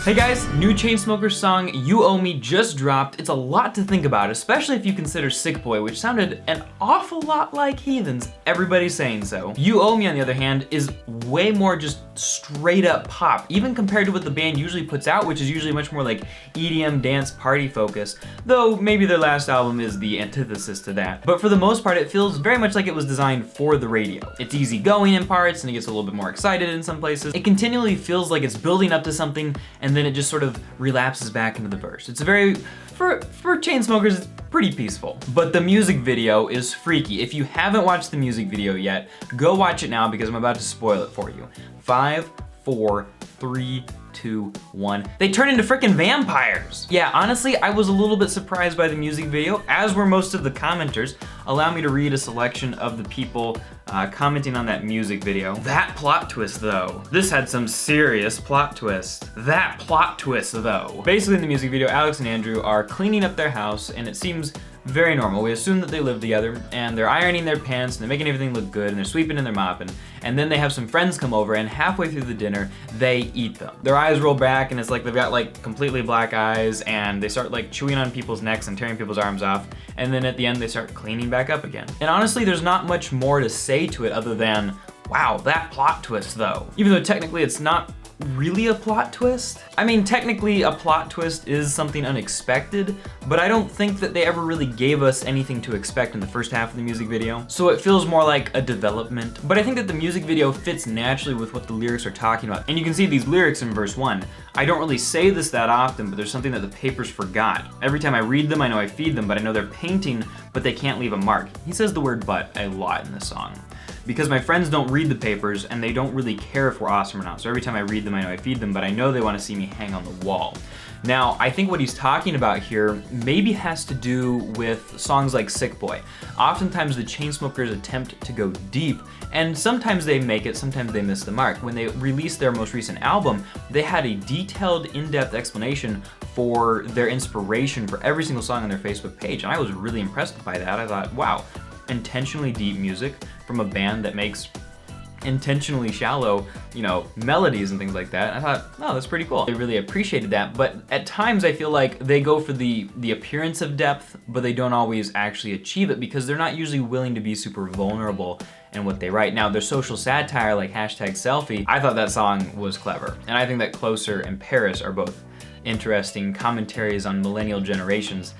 Hey guys, new Chainsmokers song, You Owe Me, just dropped. It's a lot to think about, especially if you consider Sick Boy, which sounded an awful lot like Heathens. Everybody's saying so. You Owe Me, on the other hand, is way more just straight up pop, even compared to what the band usually puts out, which is usually much more like EDM dance party focused, though maybe their last album is the antithesis to that. But for the most part, it feels very much like it was designed for the radio. It's easygoing in parts, and it gets a little bit more excited in some places. It continually feels like it's building up to something, and then it just sort of relapses back into the verse. It's a very, for Chainsmokers, it's pretty peaceful. But the music video is freaky. If you haven't watched the music video yet, go watch it now because I'm about to spoil it for you. 5, 4, 3, 2, 1. They turn into freaking vampires. Yeah, honestly, I was a little bit surprised by the music video, as were most of the commenters. Allow me to read a selection of the people commenting on that music video. That plot twist though. This had some serious plot twist. That plot twist though. Basically in the music video, Alex and Andrew are cleaning up their house and it seems very normal. We assume that they live together and they're ironing their pants and they're making everything look good and they're sweeping and they're mopping. And then they have some friends come over and halfway through the dinner, they eat them. Their eyes roll back and it's like they've got like completely black eyes and they start like chewing on people's necks and tearing people's arms off. And then at the end they start cleaning back up again. And honestly, there's not much more to say to it other than, wow, that plot twist though. Even though technically it's not really a plot twist. I mean, technically a plot twist is something unexpected, but I don't think that they ever really gave us anything to expect in the first half of the music video. So it feels more like a development. But I think that the music video fits naturally with what the lyrics are talking about. And you can see these lyrics in verse 1. I don't really say this that often, but there's something that the papers forgot. Every time I read them, I know I feed them, but I know they're painting, but they can't leave a mark. He says the word but a lot in this song. Because my friends don't read the papers and they don't really care if we're awesome or not. So every time I read them, I know I feed them, but I know they want to see me hang on the wall. Now, I think what he's talking about here maybe has to do with songs like Sick Boy. Oftentimes the Chainsmokers attempt to go deep, and sometimes they make it, sometimes they miss the mark. When they released their most recent album, they had a detailed, in-depth explanation for their inspiration for every single song on their Facebook page, and I was really impressed by that. I thought, wow, intentionally deep music from a band that makes intentionally shallow, melodies and things like that. I thought, oh, that's pretty cool. I really appreciated that, but at times I feel like they go for the appearance of depth, but they don't always actually achieve it because they're not usually willing to be super vulnerable in what they write. Now, their social satire like #selfie, I thought that song was clever. And I think that Closer and Paris are both interesting commentaries on millennial generations.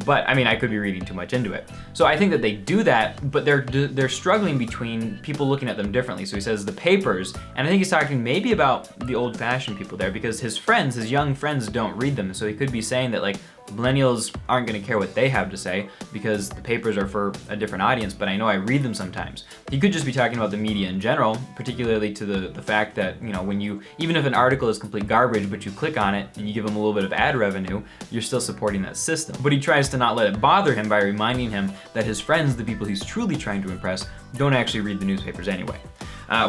But I mean, I could be reading too much into it. So I think that they do that, but they're struggling between people looking at them differently. So he says the papers, and I think he's talking maybe about the old-fashioned people there because his friends, his young friends, don't read them. So he could be saying that like millennials aren't going to care what they have to say because the papers are for a different audience, but I know I read them sometimes. He could just be talking about the media in general, particularly to the fact that, when you, even if an article is complete garbage, but you click on it and you give them a little bit of ad revenue, you're still supporting that system. But he tries to not let it bother him by reminding him that his friends, the people he's truly trying to impress, don't actually read the newspapers anyway.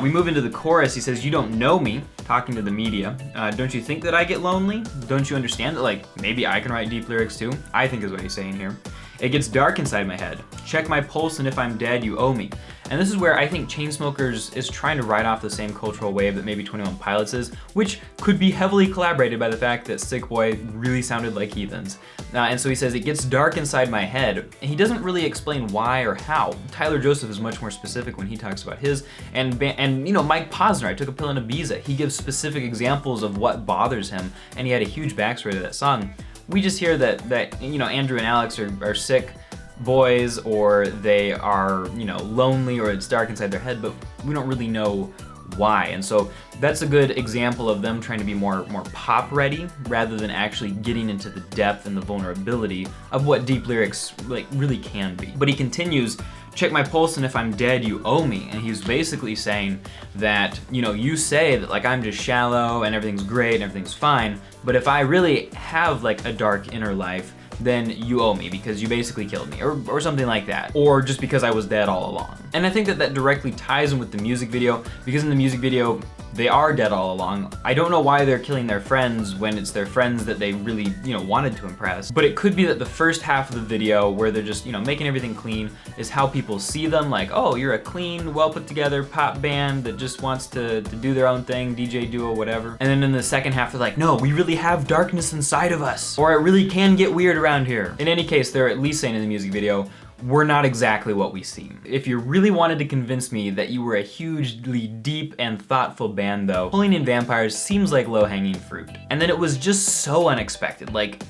We move into the chorus. He says, you don't know me, talking to the media. Don't you think that I get lonely? Don't you understand that, like, maybe I can write deep lyrics too? I think is what he's saying here. It gets dark inside my head. Check my pulse and if I'm dead, you owe me. And this is where I think Chainsmokers is trying to ride off the same cultural wave that maybe 21 Pilots is, which could be heavily collaborated by the fact that Sick Boy really sounded like Heathens. And so he says, it gets dark inside my head. And he doesn't really explain why or how. Tyler Joseph is much more specific when he talks about his. And Mike Posner, I Took a Pill in Ibiza, he gives specific examples of what bothers him, and he had a huge backstory to that song. We just hear that Andrew and Alex are sick boys, or they are lonely, or it's dark inside their head, but we don't really know why. And so that's a good example of them trying to be more pop ready rather than actually getting into the depth and the vulnerability of what deep lyrics like really can be. But he continues, check my pulse and if I'm dead, you owe me. And he's basically saying that, you say that like I'm just shallow and everything's great and everything's fine, but if I really have like a dark inner life, then you owe me because you basically killed me, or something like that, or just because I was dead all along. And I think that directly ties in with the music video, because in the music video, they are dead all along. I don't know why they're killing their friends when it's their friends that they really, wanted to impress. But it could be that the first half of the video where they're just, making everything clean is how people see them, like, oh, you're a clean, well put together pop band that just wants to do their own thing, DJ duo, whatever. And then in the second half, they're like, no, we really have darkness inside of us, or it really can get weird around here. In any case, they're at least saying in the music video, we're not exactly what we seem. If you really wanted to convince me that you were a hugely deep and thoughtful band though, pulling in vampires seems like low-hanging fruit. And then it was just so unexpected. Like,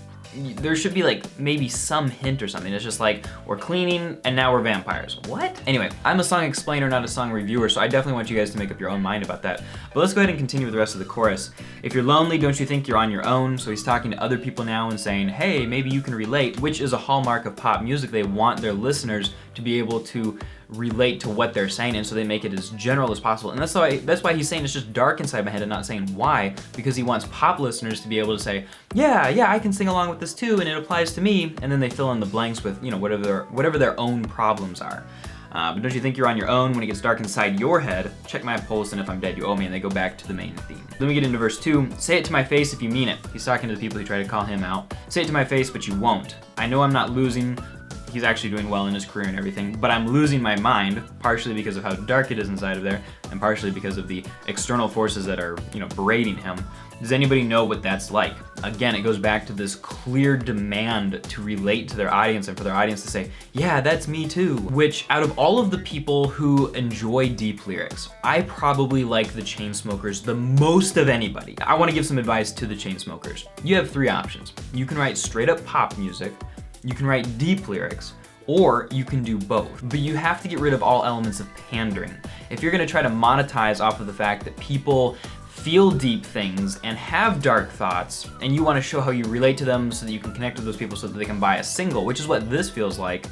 there should be like maybe some hint or something. It's just like, we're cleaning and now we're vampires. What? Anyway, I'm a song explainer, not a song reviewer, so I definitely want you guys to make up your own mind about that. But let's go ahead and continue with the rest of the chorus. If you're lonely, don't you think you're on your own? So he's talking to other people now and saying, hey, maybe you can relate, which is a hallmark of pop music. They want their listeners to be able to relate to what they're saying, and so they make it as general as possible. And that's why he's saying it's just dark inside my head and not saying why, because he wants pop listeners to be able to say, yeah, I can sing along with this too, and it applies to me, and then they fill in the blanks with, whatever their own problems are. But don't you think you're on your own when it gets dark inside your head? Check my pulse, and if I'm dead, you owe me, and they go back to the main theme. Then we get into verse 2. Say it to my face if you mean it. He's talking to the people who try to call him out. Say it to my face, but you won't. I know I'm not losing. He's actually doing well in his career and everything, but I'm losing my mind, partially because of how dark it is inside of there, and partially because of the external forces that are, berating him. Does anybody know what that's like? Again, it goes back to this clear demand to relate to their audience and for their audience to say, yeah, that's me too. Which, out of all of the people who enjoy deep lyrics, I probably like the Chainsmokers the most of anybody. I want to give some advice to the Chainsmokers. You have three options. You can write straight up pop music, you can write deep lyrics, or you can do both. But you have to get rid of all elements of pandering. If you're gonna try to monetize off of the fact that people feel deep things and have dark thoughts, and you wanna show how you relate to them so that you can connect with those people so that they can buy a single, which is what this feels like,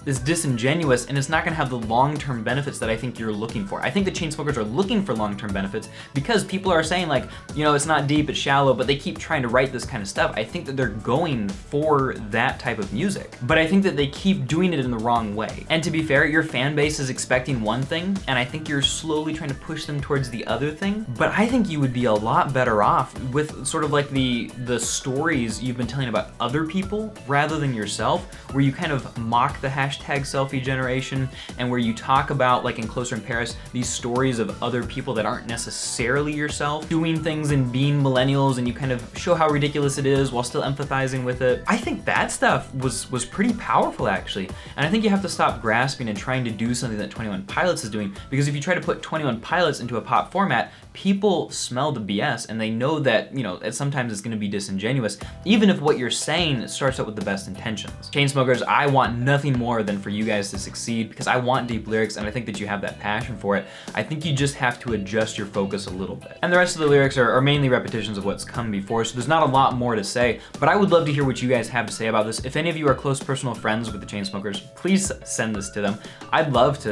is disingenuous, and it's not gonna have the long-term benefits that I think you're looking for. I think the Chainsmokers are looking for long-term benefits because people are saying like, it's not deep, it's shallow, but they keep trying to write this kind of stuff. I think that they're going for that type of music, but I think that they keep doing it in the wrong way. And to be fair, your fan base is expecting one thing, and I think you're slowly trying to push them towards the other thing, but I think you would be a lot better off with sort of like the stories you've been telling about other people rather than yourself, where you kind of mock the hashtag selfie generation, and where you talk about, like in Closer in Paris, these stories of other people that aren't necessarily yourself doing things and being millennials, and you kind of show how ridiculous it is while still empathizing with it. I think that stuff was pretty powerful actually, and I think you have to stop grasping and trying to do something that 21 Pilots is doing, because if you try to put 21 Pilots into a pop format, people smell the BS, and they know that, sometimes it's gonna be disingenuous, even if what you're saying starts out with the best intentions. Chainsmokers, I want nothing more than for you guys to succeed, because I want deep lyrics, and I think that you have that passion for it. I think you just have to adjust your focus a little bit. And the rest of the lyrics are mainly repetitions of what's come before, so there's not a lot more to say, but I would love to hear what you guys have to say about this. If any of you are close personal friends with the Chainsmokers, please send this to them. I'd love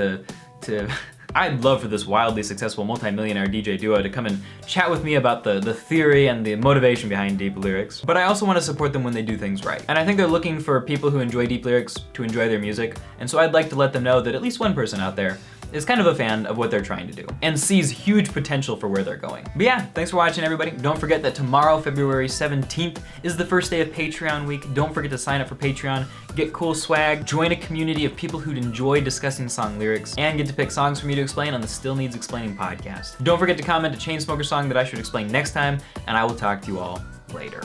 I'd love for this wildly successful multi-millionaire DJ duo to come and chat with me about the theory and the motivation behind deep lyrics. But I also want to support them when they do things right. And I think they're looking for people who enjoy deep lyrics to enjoy their music. And so I'd like to let them know that at least one person out there is kind of a fan of what they're trying to do and sees huge potential for where they're going. But yeah, thanks for watching everybody. Don't forget that tomorrow, February 17th, is the first day of Patreon week. Don't forget to sign up for Patreon, get cool swag, join a community of people who'd enjoy discussing song lyrics, and get to pick songs for me to explain on the Still Needs Explaining podcast. Don't forget to comment a Chainsmokers song that I should explain next time, and I will talk to you all later.